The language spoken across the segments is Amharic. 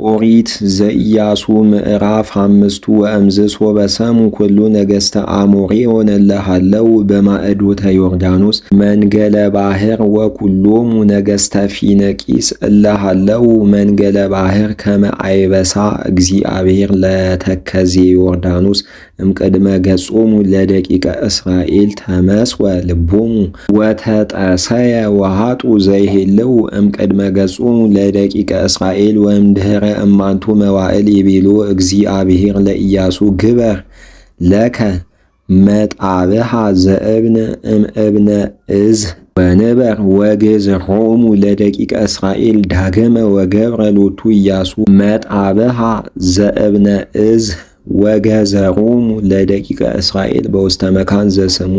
ኦሪት ዘኢያሱ ምዕራፍ 5 ወእምዝሶ በሰሙ ኩሉ ነገሥተ አሞሬዎን እለ ሀለው በማዕዶተ ዮርዳኖስ መንገለ ባሕር ወኩሎሙ ነገሥተ ፊንቂስ እለ ሀለው መንገለ ባሕር ከመ አይበሳ እግዚአብሔር ለተከዜ ዮርዳኖስ እምቅድመ ገጾሙ ለደቂቀ እስራኤል ተመስወ ልቦሙ ወተጠሰየ ወሃጡ ዘይሄለው እምቅድመ ገጾሙ ለደቂቀ እስራኤል ወእምድኅረ እማንቱ መዋዕል ይቤሎ እግዚአብሔር ለኢያሱ ግበር ለከ መጣብሃ ዘእብን እምእብነ እዝ ወንበር ወግዝሮሙ ለደቂቀ እስራኤል ዳግመ ወገብረ ሎቱ ኢያሱ መጣብሃ ዘእብነ እዝ ወገዘሮሙ ለደቂቀ እስራኤል በውስተ መካን ዘስሙ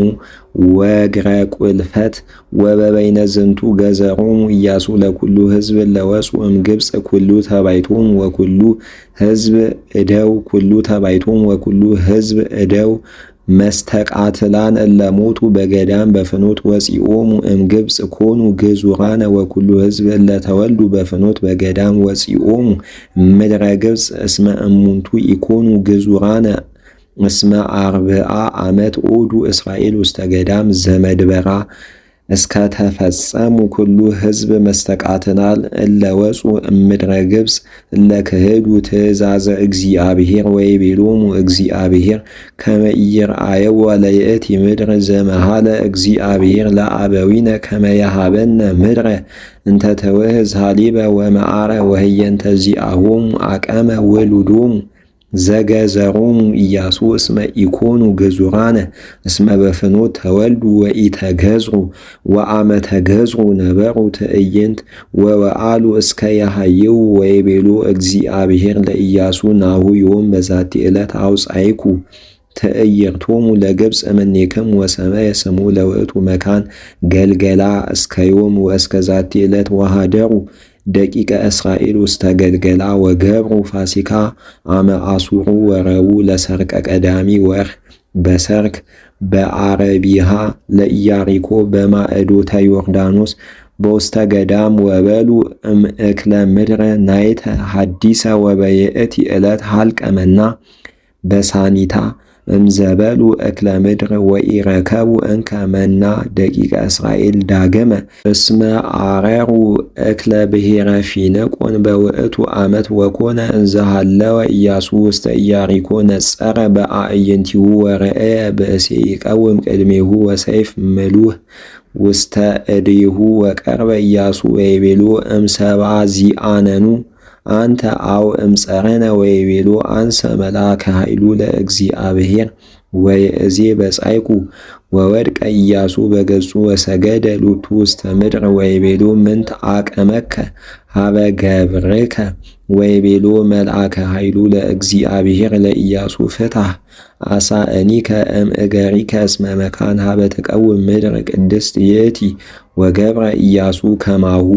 ወግረ ቁልፈት ወበበይነ ዝንቱ ገዘሮሙ ኢያሱ ለኩሉ ሕዝብ ለወፁ እምግብፅ ኩሉ ተባይቶሙ ወኩሉ ሕዝብ እደው ኩሉ ተባይቶሙ ወኩሉ ሕዝብ እደው መስተቃትላን እለሞቱ በገዳም በፍኖት ወፂኦሙ እምግብፅ ኮኑ ግዙራነ ወኩሉ ሕዝብ እለተወልዱ በፍኖት በገዳም ወፂኦሙ ምድረ ግብፅ እስመ እሙንቱ ኢኮኑ ግዙራነ እስመ አርብዓ ዓመት ኦዱ እስራኤል ውስተ ገዳም ዘመድበራ እስከ ተፈጸሙ ኩሉ ሕዝብ መስተቃትናል እለወፁ እምድረ ግብፅ እለክህዱ ትእዛዘ እግዚአብሔር ወይቤሎሙ እግዚአብሔር ከመ ኢይርአየዋ ለይእቲ ምድር ዘመሃለ እግዚአብሔር ለአበዊነ ከመ የሃበነ ምድረ እንተ ተውህዝ ሀሊበ ወመዓረ ወህየንተ ዚአሆሙ አቀመ ውሉዶሙ ዘገዘሮሙ ኢያሱ እስመ ኢኮኑ ግዙራነ እስመ በፍኖት ተወልዱ ወኢተገዝሩ ወአመ ተገዝሩ ነበሩ ትዕይንት ወወአሉ እስከ ያሃየው ወይቤሎ እግዚአብሔር ለኢያሱ ናሁ ዮም በዛቲ ዕለት አውጻይኩ ትዕይርቶሙ ለግብፅ እምኔክም ወሰመየ ስሙ ለውእቱ መካን ገልገላ እስከ ዮም ወእስከ ዛቲ ዕለት ወሃደሩ ደቂቀ እስራኤል ውስተ ገልገላ ወገብሩ ፋሲካ አመ አሱሩ ወረቡ ለሰርቀ ቀዳሚ ወር በሰርክ በአረቢሃ ለኢያሪኮ በማዕዶተ ዮርዳኖስ በውስተ ገዳም ወበሉ እምእክለ ምድረ ናይተ ሐዲሰ ወበየእቲ ዕለት ሀልቀመና በሳኒታ እምዘበሉ እክለ ምድር ወኢረከቡ እንከ መና ደቂቀ እስራኤል ዳግመ እስመ አረሩ እክለ ብሔረ ፊንቆን በውእቱ ዓመት ወኮነ እንዘሃለወ ኢያሱ ውስተ ኢያሪኮ ነጸረ በአዕይንቲሁ ወረአየ ብእሴ ይቀውም ቅድሜሁ ወሰይፍ ምሉህ ውስተ እዴሁ ወቀርበ ኢያሱ ወይቤሎ እምሰብአ ዚአነኑ አንተ አው እምጸረነ ወይቤሎ አንሰ መልአከ ኃይሉ ለእግዚአብሔር ወይእዜ በጻይቁ ወወድቀ ኢያሱ በገጹ ወሰገደ ሎቱ ውስተ ምድር ወይቤሎ ምንት አቀመከ ሀበ ገብርከ ወይቤሎ መልአከ ኃይሉ ለእግዚአብሔር ለኢያሱ ፍታህ አሳእኒከ እምእገሪከ እስመ መካን ሀበ ትቀውም ምድር ቅድስት ይእቲ ወገብረ ኢያሱ ከማሁ